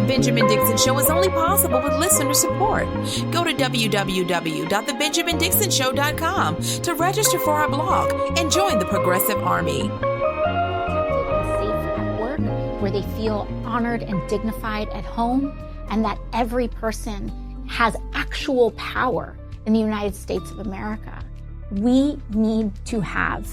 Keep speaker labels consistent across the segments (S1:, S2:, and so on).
S1: The Benjamin Dixon Show is only possible with listener support. Go to www.thebenjamindixonshow.com to register for our blog and join the Progressive Army.
S2: Safe at work, where they feel honored and dignified at home, and that every person has actual power in the United States of America. We need to have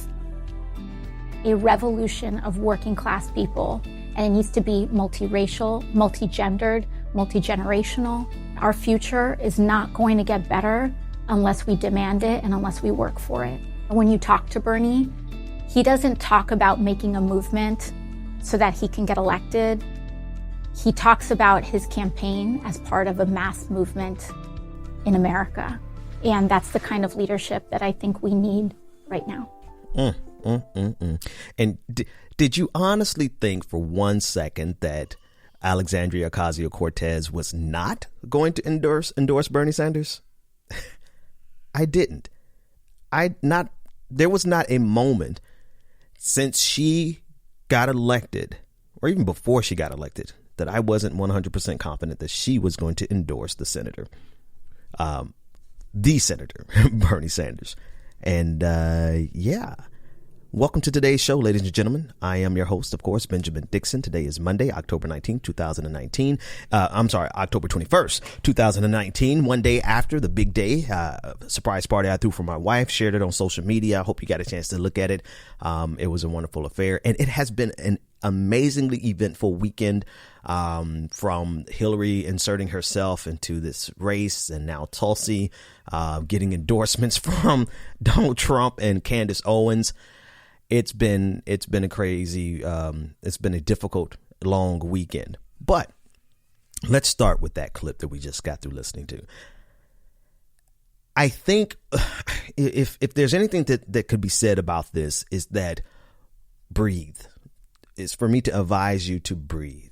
S2: a revolution of working class people, and it needs to be multiracial, multigendered, multigenerational. Our future is not going to get better unless we demand it and unless we work for it. When you talk to Bernie, he doesn't talk about making a movement so that he can get elected. He talks about his campaign as part of a mass movement in America. And that's the kind of leadership that I think we need right now.
S3: And did you honestly think for one second that Alexandria Ocasio-Cortez was not going to endorse Bernie Sanders? I didn't. There was not a moment since she got elected, or even before she got elected, that I wasn't 100% confident that she was going to endorse the senator, Bernie Sanders. And yeah. Welcome to today's show, ladies and gentlemen. I am your host, of course, Benjamin Dixon. Today is Monday, October 19th, 2019. October 21st, 2019, one day after the big day, surprise party I threw for my wife, shared it on social media. I hope you got a chance to look at it. It was a wonderful affair, and it has been an amazingly eventful weekend, from Hillary inserting herself into this race, and now Tulsi getting endorsements from Donald Trump and Candace Owens. It's been a crazy, it's been a difficult, long weekend. But let's start with that clip that we just got through listening to. I think if there's anything that could be said about this, is that breathe. Is for me to advise you to breathe,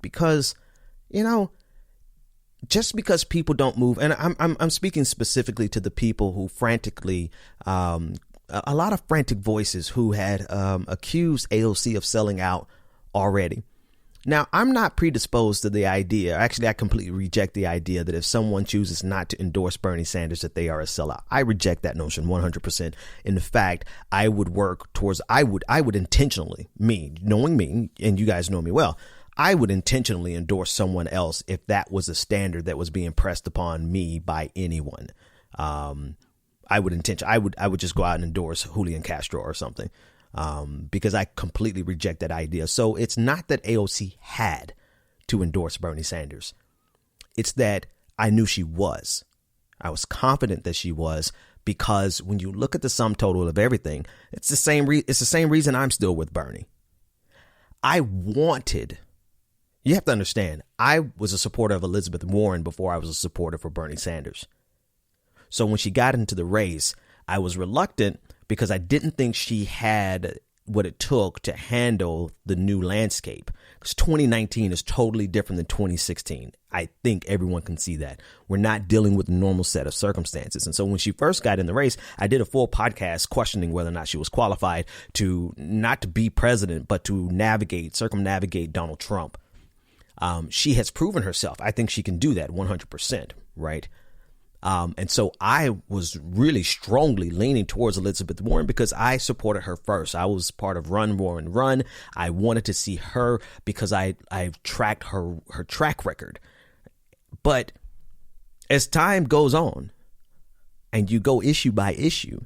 S3: because, just because people don't move, and I'm speaking specifically to the people who frantically, a lot of frantic voices who had accused AOC of selling out already. Now, I'm not predisposed to the idea. Actually, I completely reject the idea that if someone chooses not to endorse Bernie Sanders, that they are a sellout. I reject that notion 100%. In fact, I would work towards, I would intentionally, knowing me, and you guys know me well, I would intentionally endorse someone else if that was a standard that was being pressed upon me by anyone. I would just go out and endorse Julian Castro or something, because I completely reject that idea. So it's not that AOC had to endorse Bernie Sanders. It's that I knew she was. I was confident that she was, because when you look at the sum total of everything, it's the same reason I'm still with Bernie. You have to understand, I was a supporter of Elizabeth Warren before I was a supporter for Bernie Sanders. So when she got into the race, I was reluctant because I didn't think she had what it took to handle the new landscape. Because 2019 is totally different than 2016. I think everyone can see that. We're not dealing with a normal set of circumstances. And so when she first got in the race, I did a full podcast questioning whether or not she was qualified to not to be president, but to circumnavigate Donald Trump. She has proven herself. I think she can do that 100%. Right. And so I was really strongly leaning towards Elizabeth Warren because I supported her first. I was part of Run, Warren, Run. I wanted to see her because I've tracked her track record. But as time goes on and you go issue by issue,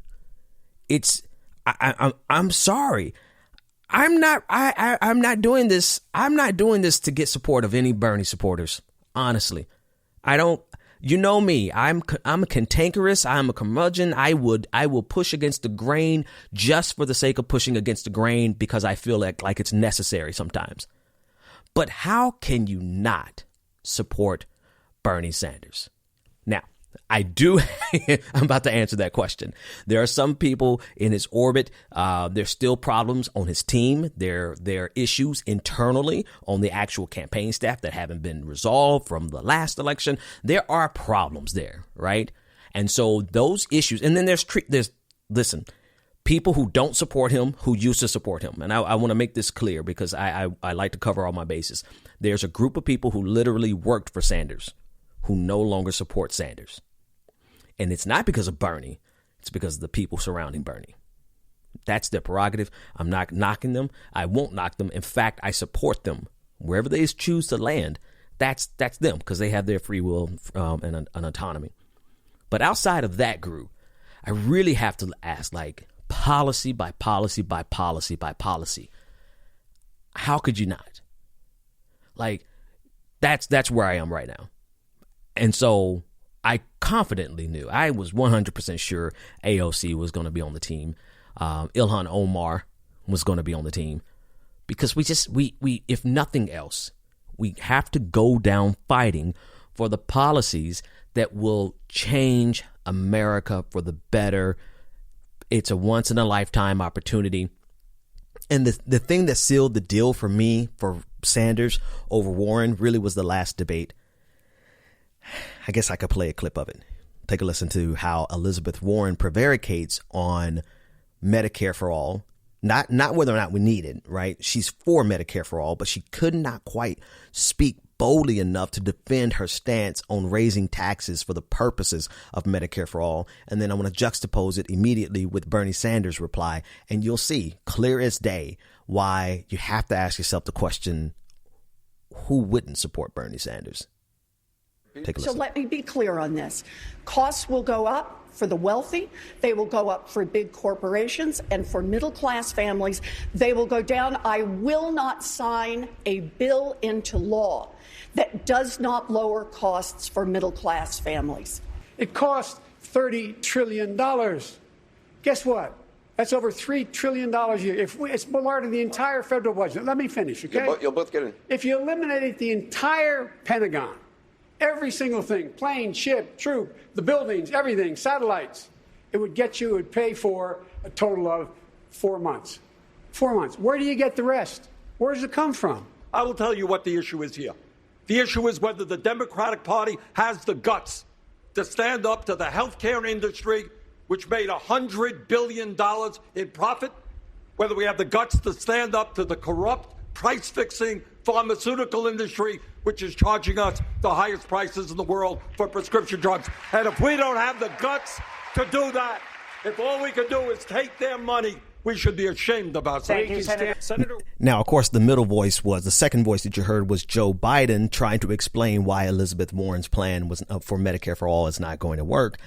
S3: I'm sorry. I'm not doing this. I'm not doing this to get support of any Bernie supporters. Honestly, I don't. You know me. I'm a cantankerous. I'm a curmudgeon. I will push against the grain just for the sake of pushing against the grain because I feel like it's necessary sometimes. But how can you not support Bernie Sanders? Now, I do. I'm about to answer that question. There are some people in his orbit. There's still problems on his team. There are issues internally on the actual campaign staff that haven't been resolved from the last election. There are problems there, right? And so those issues. And then listen, people who don't support him, who used to support him. And I want to make this clear because I like to cover all my bases. There's a group of people who literally worked for Sanders who no longer support Sanders. And it's not because of Bernie. It's because of the people surrounding Bernie. That's their prerogative. I'm not knocking them. I won't knock them. In fact, I support them. Wherever they choose to land, that's them because they have their free will and an autonomy. But outside of that group, I really have to ask, like, policy by policy by policy by policy. How could you not? Like, that's where I am right now. And so I confidently knew, I was 100% sure AOC was going to be on the team. Ilhan Omar was going to be on the team because we if nothing else, we have to go down fighting for the policies that will change America for the better. It's a once in a lifetime opportunity. And the thing that sealed the deal for me, for Sanders over Warren, really was the last debate. I guess I could play a clip of it. Take a listen to how Elizabeth Warren prevaricates on Medicare for all. Not whether or not we need it, right? She's for Medicare for all, but she could not quite speak boldly enough to defend her stance on raising taxes for the purposes of Medicare for all. And then I want to juxtapose it immediately with Bernie Sanders' reply. And you'll see clear as day why you have to ask yourself the question, who wouldn't support Bernie Sanders? Take a listen.
S4: So let me be clear on this. Costs will go up for the wealthy. They will go up for big corporations, and for middle-class families, they will go down. I will not sign a bill into law that does not lower costs for middle-class families.
S5: It costs $30 trillion. Guess what? That's over $3 trillion a year. It's more than the entire federal budget. Let me finish, okay?
S6: You'll both get it.
S5: If you eliminated the entire Pentagon, every single thing, plane, ship, troop, the buildings, everything, satellites, it would pay for a total of 4 months. 4 months. Where do you get the rest? Where does it come from?
S7: I will tell you what the issue is here. The issue is whether the Democratic Party has the guts to stand up to the healthcare industry, which made $100 billion in profit, whether we have the guts to stand up to the corrupt, price-fixing pharmaceutical industry, which is charging us the highest prices in the world for prescription drugs. And if we don't have the guts to do that, if all we can do is take their money, we should be ashamed of ourselves.
S5: Thank you, Senator.
S3: Now, of course, the second voice that you heard was Joe Biden trying to explain why Elizabeth Warren's plan was for Medicare for all is not going to work.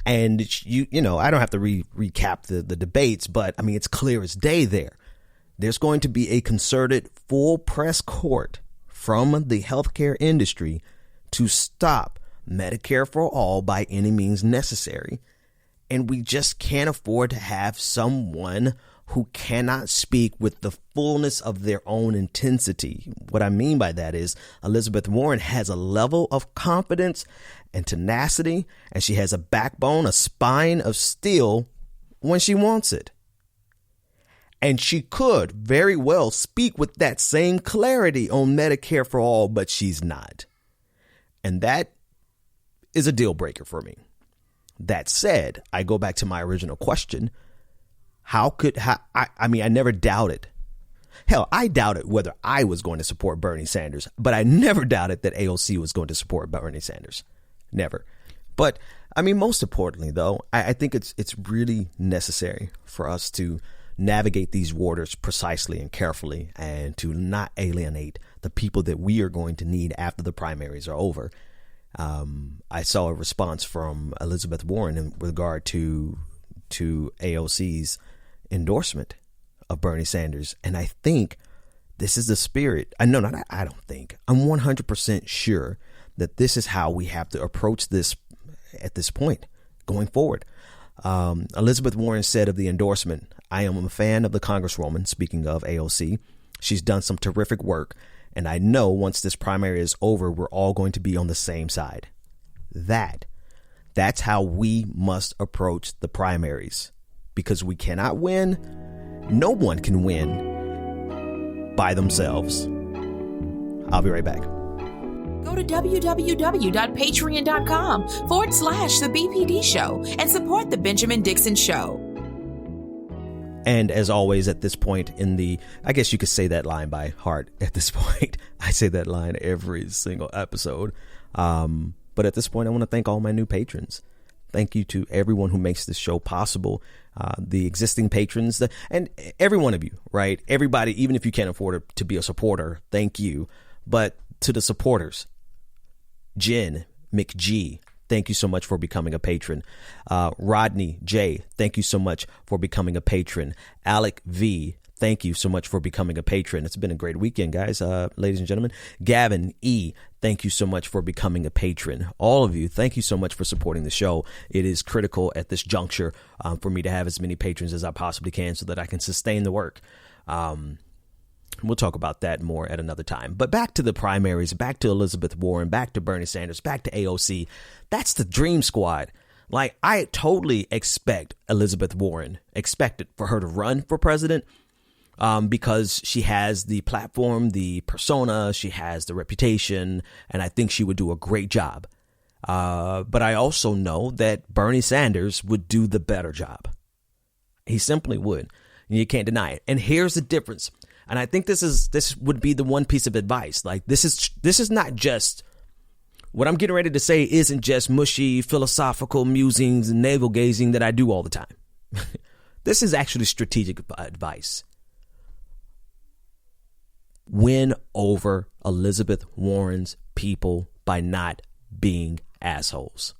S3: And you know, I don't have to recap the debates, but I mean, it's clear as day there. There's going to be a concerted full press court from the healthcare industry to stop Medicare for all by any means necessary. And we just can't afford to have someone who cannot speak with the fullness of their own intensity. What I mean by that is Elizabeth Warren has a level of confidence and tenacity, and she has a backbone, a spine of steel when she wants it. And she could very well speak with that same clarity on Medicare for all, but she's not. And that is a deal breaker for me. That said, I go back to my original question. I never doubted. Hell, I doubted whether I was going to support Bernie Sanders, but I never doubted that AOC was going to support Bernie Sanders. Never. But I mean, most importantly, though, I think it's really necessary for us to navigate these waters precisely and carefully and to not alienate the people that we are going to need after the primaries are over. I saw a response from Elizabeth Warren in regard to AOC's endorsement of Bernie Sanders. And I think this is the spirit. I don't think. I'm 100% sure that this is how we have to approach this at this point going forward. Elizabeth Warren said of the endorsement, "I am a fan of the Congresswoman," speaking of AOC. "She's done some terrific work. And I know once this primary is over, we're all going to be on the same side." That's how we must approach the primaries, because we cannot win. No one can win by themselves. I'll be right back.
S1: Go to www.patreon.com/the BPD show and support the Benjamin Dixon Show.
S3: And as always, at this point I guess you could say that line by heart at this point. I say that line every single episode. But at this point, I want to thank all my new patrons. Thank you to everyone who makes this show possible. The existing patrons and every one of you, right? Everybody, even if you can't afford to be a supporter, thank you. But to the supporters, Jen, McG, thank you so much for becoming a patron. Rodney J, thank you so much for becoming a patron. Alec V, thank you so much for becoming a patron. It's been a great weekend, guys, ladies and gentlemen. Gavin E, thank you so much for becoming a patron. All of you, thank you so much for supporting the show. It is critical at this juncture for me to have as many patrons as I possibly can so that I can sustain the work. We'll talk about that more at another time. But back to the primaries, back to Elizabeth Warren, back to Bernie Sanders, back to AOC. That's the dream squad. Like, I totally expect Elizabeth Warren, expected for her to run for president because she has the platform, the persona, she has the reputation, and I think she would do a great job. But I also know that Bernie Sanders would do the better job. He simply would. You can't deny it. And here's the difference. And I think this would be the one piece of advice. Like, this is not just what I'm getting ready to say isn't just mushy philosophical musings and navel gazing that I do all the time. This is actually strategic advice. Win over Elizabeth Warren's people by not being assholes.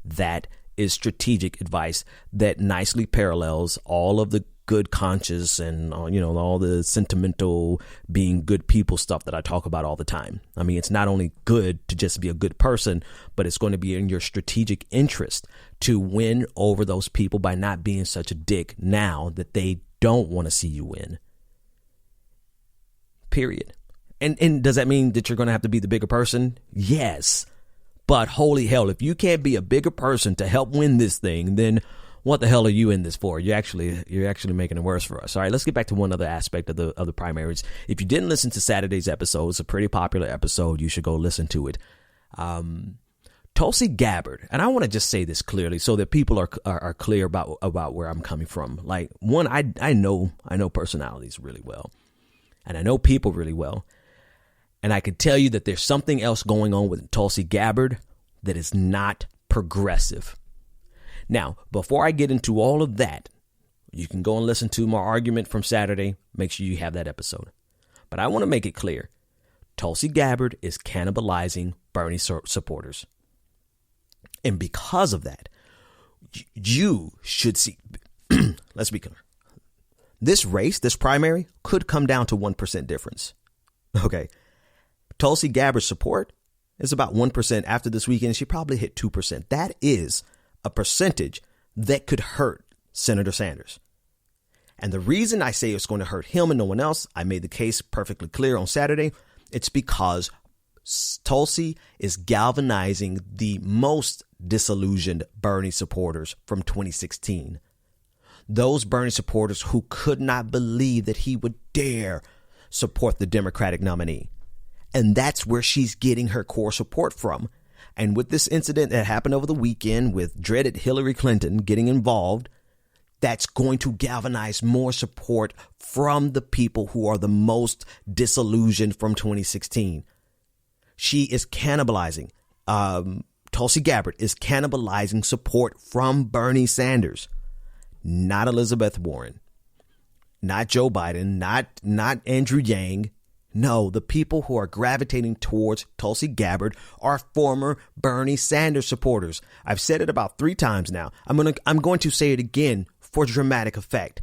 S3: That is strategic advice that nicely parallels all of the good conscience and, all the sentimental being good people stuff that I talk about all the time. I mean, it's not only good to just be a good person, but it's going to be in your strategic interest to win over those people by not being such a dick now that they don't want to see you win. Period. And does that mean that you're going to have to be the bigger person? Yes. But holy hell, if you can't be a bigger person to help win this thing, then what the hell are you in this for? You're actually making it worse for us. All right, let's get back to one other aspect of the primaries. If you didn't listen to Saturday's episode, it's a pretty popular episode. You should go listen to it. Tulsi Gabbard, and I want to just say this clearly so that people are clear about where I'm coming from. Like, one, I know personalities really well, and I know people really well, and I can tell you that there's something else going on with Tulsi Gabbard that is not progressive. Now, before I get into all of that, you can go and listen to my argument from Saturday. Make sure you have that episode. But I want to make it clear. Tulsi Gabbard is cannibalizing Bernie supporters. And because of that, you should see, let's be clear. This race, this primary, could come down to 1% difference. Okay. Tulsi Gabbard's support is about 1% after this weekend. She probably hit 2%. That is a percentage that could hurt Senator Sanders. And the reason I say it's going to hurt him and no one else, I made the case perfectly clear on Saturday. It's because Tulsi is galvanizing the most disillusioned Bernie supporters from 2016. Those Bernie supporters who could not believe that he would dare support the Democratic nominee. And that's where she's getting her core support from. And with this incident that happened over the weekend with dreaded Hillary Clinton getting involved, that's going to galvanize more support from the people who are the most disillusioned from 2016. She is cannibalizing. Tulsi Gabbard is cannibalizing support from Bernie Sanders, not Elizabeth Warren, not Joe Biden, not Andrew Yang. No, the people who are gravitating towards Tulsi Gabbard are former Bernie Sanders supporters. I've said it about 3 times now. I'm going to say it again for dramatic effect.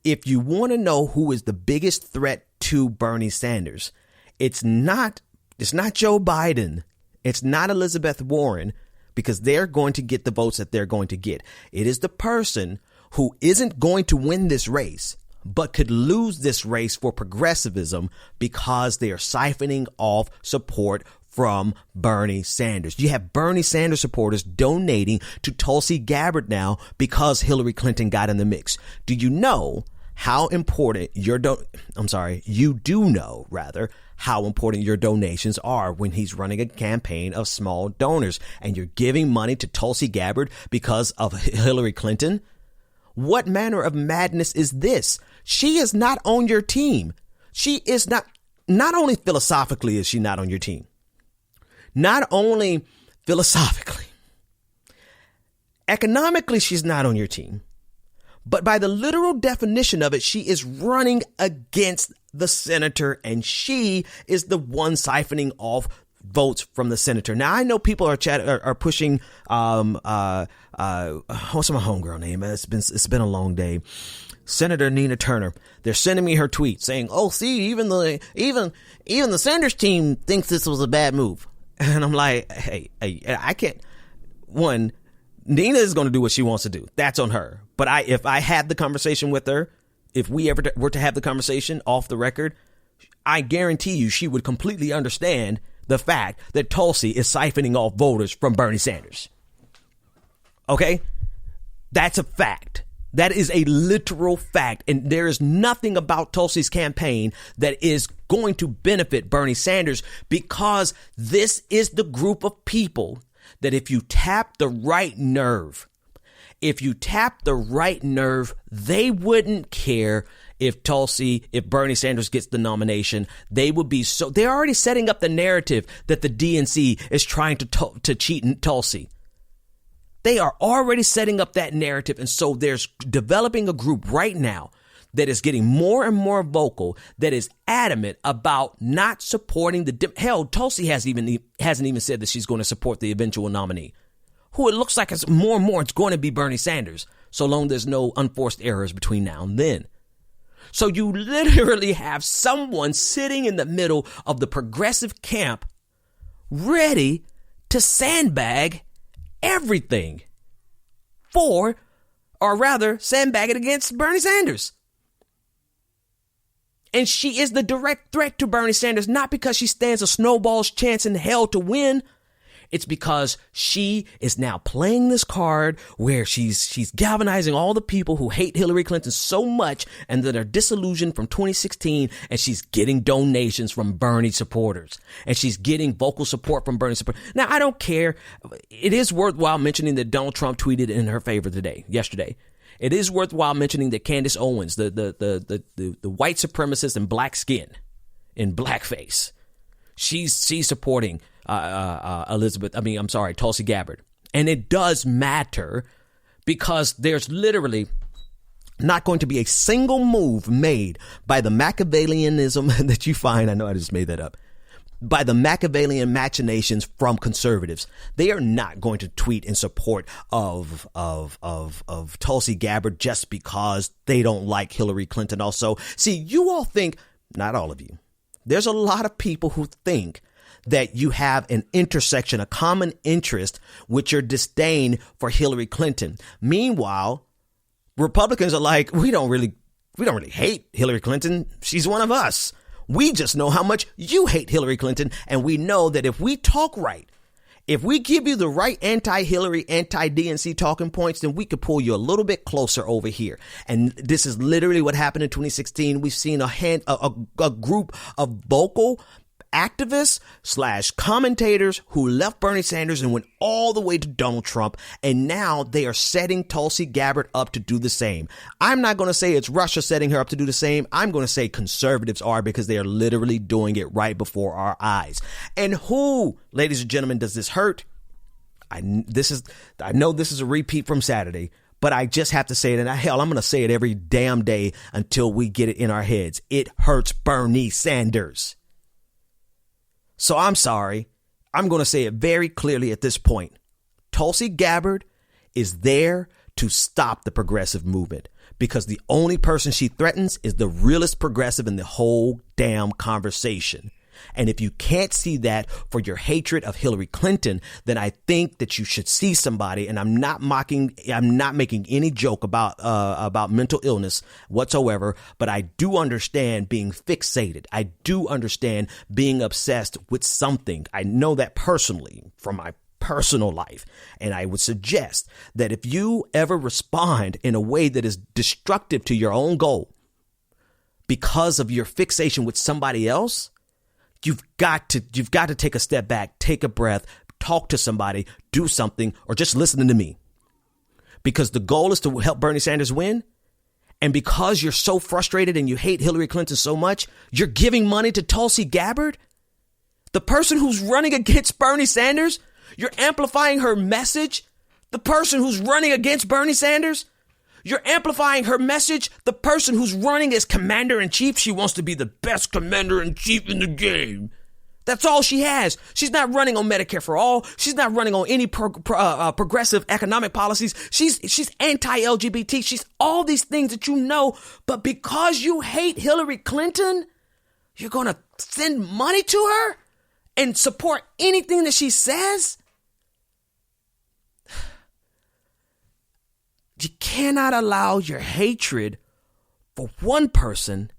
S3: If you want to know who is the biggest threat to Bernie Sanders, it's not Joe Biden. It's not Elizabeth Warren, because they're going to get the votes that they're going to get. It is the person who isn't going to win this race, but could lose this race for progressivism because they are siphoning off support from Bernie Sanders. You have Bernie Sanders supporters donating to Tulsi Gabbard now because Hillary Clinton got in the mix. Do you know how important you do know how important your donations are when he's running a campaign of small donors and you're giving money to Tulsi Gabbard because of Hillary Clinton? What manner of madness is this? She is not on your team. She is not only philosophically is she not on your team, not only philosophically, economically, she's not on your team, but by the literal definition of it, she is running against the senator, and she is the one siphoning off votes from the senator. Now, I know people are pushing, what's my homegirl name? It's been a long day. Senator Nina Turner. They're sending me her tweet saying, "Oh, see, even the Sanders team thinks this was a bad move." And I'm like, hey, I can't. One, Nina is going to do what she wants to do. That's on her. But if I had the conversation with her, if we ever were to have the conversation off the record, I guarantee you she would completely understand the fact that Tulsi is siphoning off voters from Bernie Sanders. Okay? That's a fact. That is a literal fact. And there is nothing about Tulsi's campaign that is going to benefit Bernie Sanders, because this is the group of people that if you tap the right nerve, they wouldn't care if Bernie Sanders gets the nomination. They're already setting up the narrative that the DNC is trying to cheat Tulsi. They are already setting up that narrative. And so there's developing a group right now that is getting more and more vocal, that is adamant about not supporting hell, Tulsi hasn't even said that she's going to support the eventual nominee, who it looks like it's more and more it's going to be Bernie Sanders, so long there's no unforced errors between now and then. So you literally have someone sitting in the middle of the progressive camp ready to sandbag everything sandbag it against Bernie Sanders. And she is the direct threat to Bernie Sanders, not because she stands a snowball's chance in hell to win. It's because she is now playing this card where she's galvanizing all the people who hate Hillary Clinton so much and that are disillusioned from 2016, and she's getting donations from Bernie supporters, and she's getting vocal support from Bernie supporters. Now, I don't care. It is worthwhile mentioning that Donald Trump tweeted in her favor yesterday. It is worthwhile mentioning that Candace Owens, the white supremacist in black skin, in blackface, she's supporting Tulsi Gabbard. And it does matter, because there's literally not going to be a single move made by the Machiavellianism that you find. I know I just made that up. By the Machiavellian machinations from conservatives. They are not going to tweet in support of Tulsi Gabbard just because they don't like Hillary Clinton. Also, see, you all think, not all of you, there's a lot of people who think that you have an intersection, a common interest with your disdain for Hillary Clinton. Meanwhile, Republicans are like, we don't really hate Hillary Clinton. She's one of us. We just know how much you hate Hillary Clinton, and we know that if we talk right, if we give you the right anti-Hillary, anti-DNC talking points, then we could pull you a little bit closer over here. And this is literally what happened in 2016. We've seen a group of vocal activists / commentators who left Bernie Sanders and went all the way to Donald Trump. And now they are setting Tulsi Gabbard up to do the same. I'm not going to say it's Russia setting her up to do the same. I'm going to say conservatives are, because they are literally doing it right before our eyes. And who, ladies and gentlemen, does this hurt? I know this is a repeat from Saturday, but I just have to say it. And hell, I'm going to say it every damn day until we get it in our heads. It hurts Bernie Sanders. So I'm sorry. I'm going to say it very clearly at this point. Tulsi Gabbard is there to stop the progressive movement, because the only person she threatens is the realest progressive in the whole damn conversation. And if you can't see that for your hatred of Hillary Clinton, then I think that you should see somebody. And I'm not making any joke about mental illness whatsoever. But I do understand being fixated. I do understand being obsessed with something. I know that personally from my personal life. And I would suggest that if you ever respond in a way that is destructive to your own goal because of your fixation with somebody else, You've got to take a step back, take a breath, talk to somebody, do something, or just listen to me. because the goal is to help Bernie Sanders win. And because you're so frustrated and you hate Hillary Clinton so much, you're giving money to Tulsi Gabbard, the person who's running against Bernie Sanders. You're amplifying her message. The person who's running against Bernie Sanders, you're amplifying her message. The person who's running as commander-in-chief, she wants to be the best commander-in-chief in the game. That's all she has. She's not running on Medicare for all. She's not running on any progressive economic policies. She's anti-LGBT. She's all these things that you know. But because you hate Hillary Clinton, you're going to send money to her and support anything that she says? You cannot allow your hatred for one person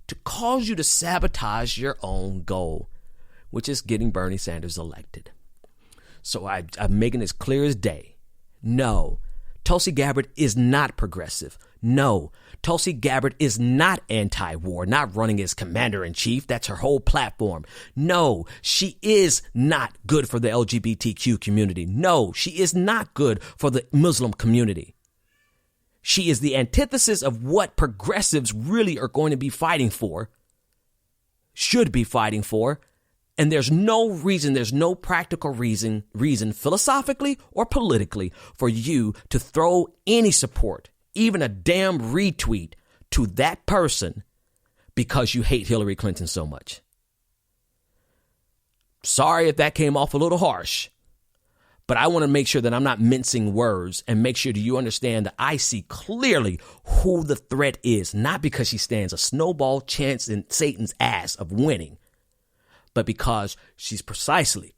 S3: to cause you to sabotage your own goal, which is getting Bernie Sanders elected. So I'm making this clear as day. No, Tulsi Gabbard is not progressive. No, Tulsi Gabbard is not anti-war, not running as commander-in-chief. That's her whole platform. No, she is not good for the LGBTQ community. No, she is not good for the Muslim community. She is the antithesis of what progressives really are going to be fighting for, should be fighting for. And there's no reason, there's no practical reason philosophically or politically for you to throw any support, even a damn retweet to that person because you hate Hillary Clinton so much. Sorry if that came off a little harsh, but I want to make sure that I'm not mincing words and make sure that you understand that I see clearly who the threat is, not because she stands a snowball chance in Satan's ass of winning, but because she's precisely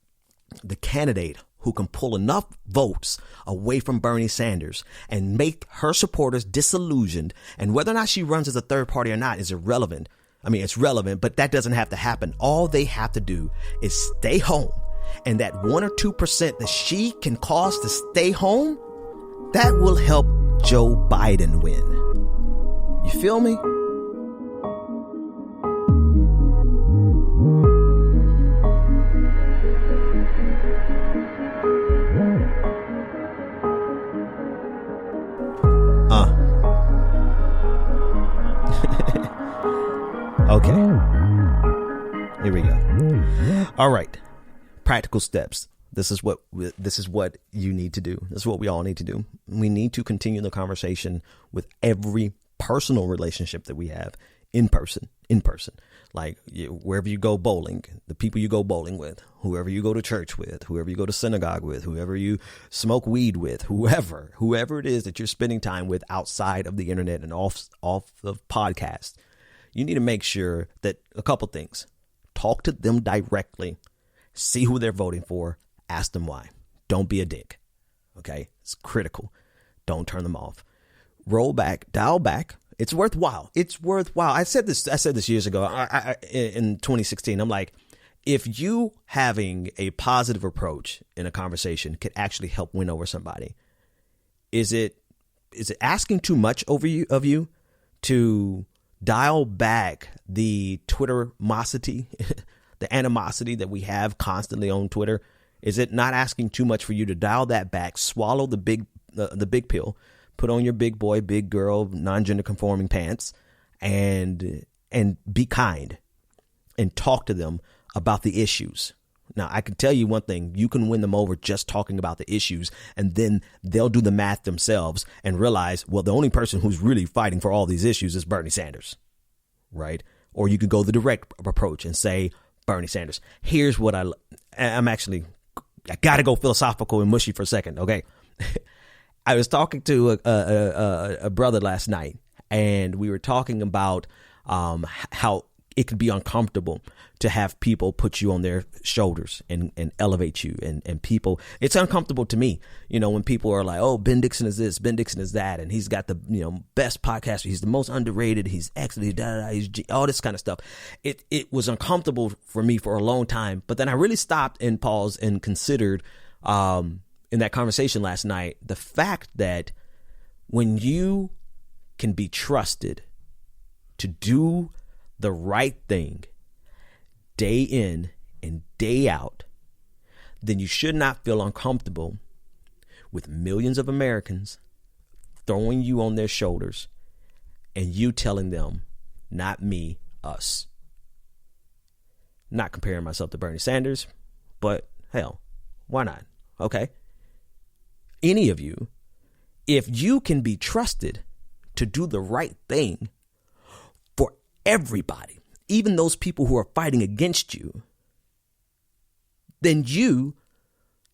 S3: the candidate who can pull enough votes away from Bernie Sanders and make her supporters disillusioned. And whether or not she runs as a third party or not is irrelevant. I mean, it's relevant, but that doesn't have to happen. All they have to do is stay home. And that 1 or 2% that she can cause to stay home, that will help Joe Biden win. You feel me? Okay. Here we go. All right. Practical steps. This is what you need to do. This is what we all need to do. We need to continue the conversation with every personal relationship that we have in person. Like wherever you go bowling, the people you go bowling with, whoever you go to church with, whoever you go to synagogue with, whoever you smoke weed with, whoever it is that you're spending time with outside of the internet and off of podcasts. You need to make sure that a couple things. Talk to them directly. See who they're voting for. Ask them why. Don't be a dick. Okay? It's critical. Don't turn them off. Roll back. Dial back. It's worthwhile. It's worthwhile. I said this years ago in 2016. I'm like, if you having a positive approach in a conversation could actually help win over somebody, is it asking too much of you to dial back the Twittermosity, the animosity that we have constantly on Twitter? Is it not asking too much for you to dial that back, swallow the big pill, put on your big boy, big girl, non-gender conforming pants, and be kind and talk to them about the issues? Now, I can tell you one thing. You can win them over just talking about the issues, and then they'll do the math themselves and realize, well, the only person who's really fighting for all these issues is Bernie Sanders, right? Or you could go the direct approach and say, Bernie Sanders, here's what I got to go philosophical and mushy for a second, okay? I was talking to a brother last night, and we were talking about how it could be uncomfortable to have people put you on their shoulders and elevate you. And people, it's uncomfortable to me, when people are like, oh, Ben Dixon is this, Ben Dixon is that. And he's got the, best podcast. He's the most underrated. He's excellent. He's all this kind of stuff. It was uncomfortable for me for a long time. But then I really stopped and paused and considered in that conversation last night, the fact that when you can be trusted to do the right thing day in and day out, then you should not feel uncomfortable with millions of Americans throwing you on their shoulders and you telling them, not me, us. Not comparing myself to Bernie Sanders, but hell, why not? Okay. Any of you, if you can be trusted to do the right thing for everybody, even those people who are fighting against you, then you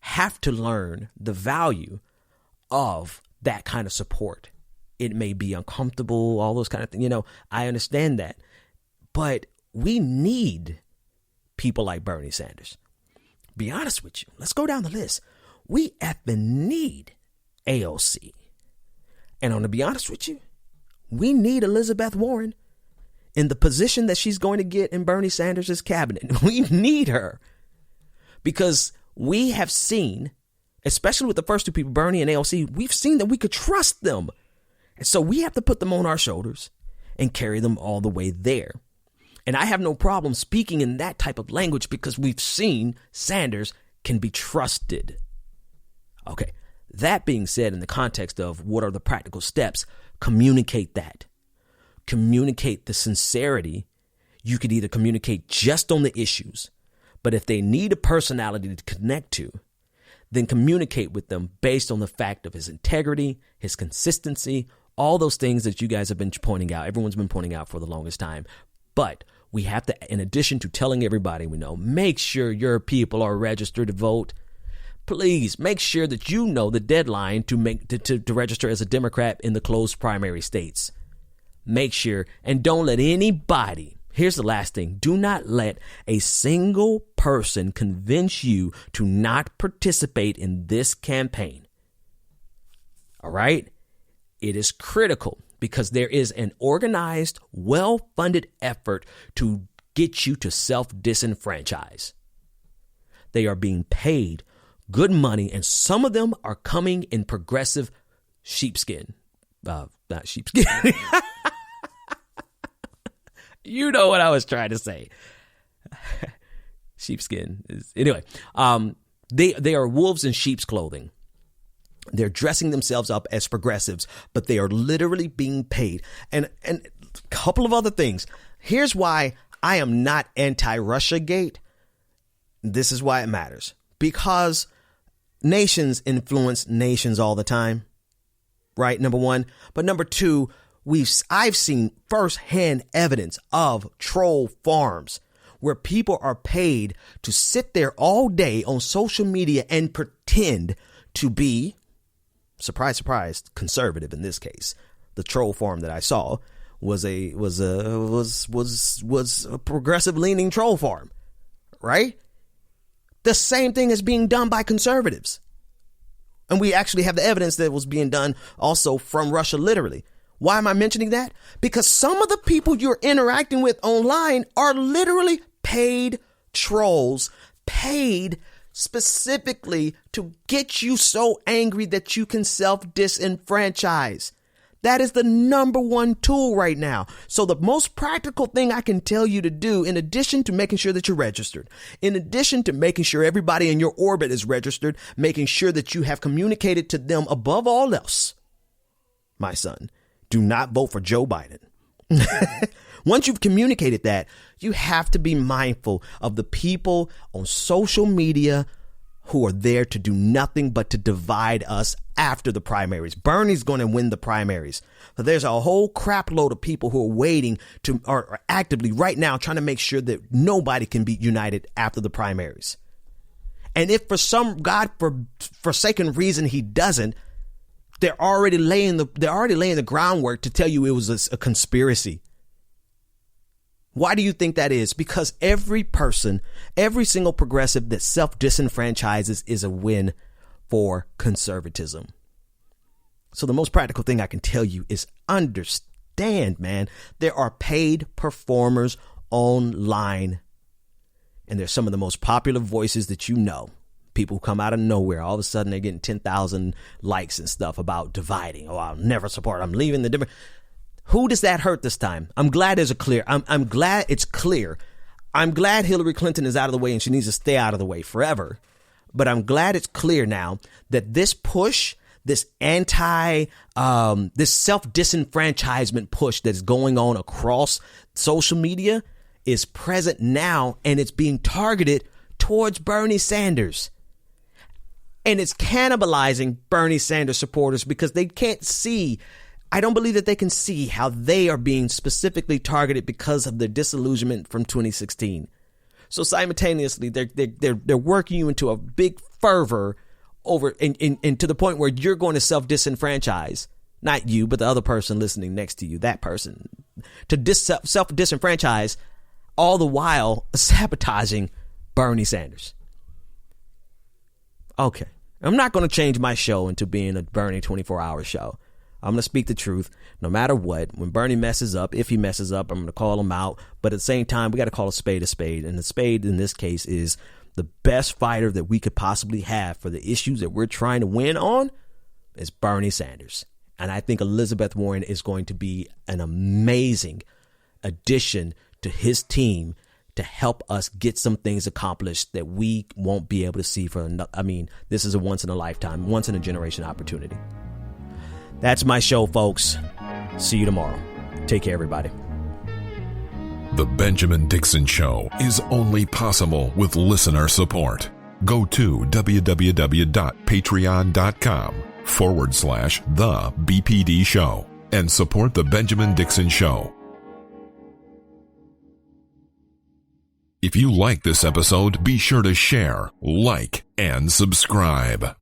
S3: have to learn the value of that kind of support. It may be uncomfortable, all those kind of things. You know, I understand that. But we need people like Bernie Sanders. Be honest with you. Let's go down the list. We effing need AOC. And I'm going to be honest with you, we need Elizabeth Warren in the position that she's going to get in Bernie Sanders' cabinet. We need her because we have seen, especially with the first two people, Bernie and AOC, we've seen that we could trust them. And so we have to put them on our shoulders and carry them all the way there. And I have no problem speaking in that type of language because we've seen Sanders can be trusted. Okay. That being said, in the context of what are the practical steps, communicate that. Communicate the sincerity. You could either communicate just on the issues, but if they need a personality to connect to, then communicate with them based on the fact of his integrity, his consistency, all those things that you guys have been pointing out. Everyone's been pointing out for the longest time. But we have to, in addition to telling everybody we know, make sure your people are registered to vote. Please make sure that you know the deadline to register as a Democrat in the closed primary states. Make sure, and don't let anybody, here's the last thing, do not let a single person convince you to not participate in this campaign. All right? It is critical because there is an organized, well-funded effort to get you to self-disenfranchise. They are being paid good money, and some of them are coming in progressive sheepskin. Not sheepskin. You know what I was trying to say. Sheepskin is, anyway. They are wolves in sheep's clothing. They're dressing themselves up as progressives, but they are literally being paid. And a couple of other things. Here's why I am not anti-Russiagate. This is why it matters. Because nations influence nations all the time, right? Number one. But number two, I've seen firsthand evidence of troll farms where people are paid to sit there all day on social media and pretend to be, surprise, surprise, conservative in this case. The troll farm that I saw was a progressive leaning troll farm, right? The same thing is being done by conservatives. And we actually have the evidence that it was being done also from Russia, literally. Why am I mentioning that? Because some of the people you're interacting with online are literally paid trolls, paid specifically to get you so angry that you can self-disenfranchise. That is the number one tool right now. So the most practical thing I can tell you to do, in addition to making sure that you're registered, in addition to making sure everybody in your orbit is registered, making sure that you have communicated to them above all else, my son, do not vote for Joe Biden. Once you've communicated that, you have to be mindful of the people on social media who are there to do nothing but to divide us after the primaries. Bernie's going to win the primaries. But there's a whole crap load of people who are waiting to, are actively right now trying to make sure that nobody can be united after the primaries. And if for some God-forsaken reason he doesn't, they're already laying the groundwork to tell you it was a conspiracy. Why do you think that is? Because every person, every single progressive that self-disenfranchises is a win for conservatism. So the most practical thing I can tell you is understand, man, there are paid performers online. And they're some of the most popular voices that you know. People who come out of nowhere. All of a sudden they're getting 10,000 likes and stuff about dividing. Oh, I'll never support. I'm leaving the different. Who does that hurt this time? I'm glad there's a clear. I'm glad it's clear. I'm glad Hillary Clinton is out of the way and she needs to stay out of the way forever. But I'm glad it's clear now that this push, this this self-disenfranchisement push that's going on across social media is present now, and it's being targeted towards Bernie Sanders. And it's cannibalizing Bernie Sanders supporters because they can't see. I don't believe that they can see how they are being specifically targeted because of their disillusionment from 2016. So simultaneously, they're working you into a big fervor over and to the point where you're going to self-disenfranchise, not you, but the other person listening next to you, that person, to self-disenfranchise, all the while sabotaging Bernie Sanders. Okay, I'm not going to change my show into being a Bernie 24-hour show. I'm going to speak the truth no matter what. When Bernie messes up, if he messes up, I'm going to call him out. But at the same time, we got to call a spade a spade. And the spade in this case is the best fighter that we could possibly have for the issues that we're trying to win on is Bernie Sanders. And I think Elizabeth Warren is going to be an amazing addition to his team to help us get some things accomplished that we won't be able to see for this is a once in a lifetime, once in a generation opportunity. That's my show, folks. See you tomorrow. Take care, everybody.
S6: The Benjamin Dixon Show is only possible with listener support. Go to www.patreon.com/The BPD Show and support The Benjamin Dixon Show. If you like this episode, be sure to share, like, and subscribe.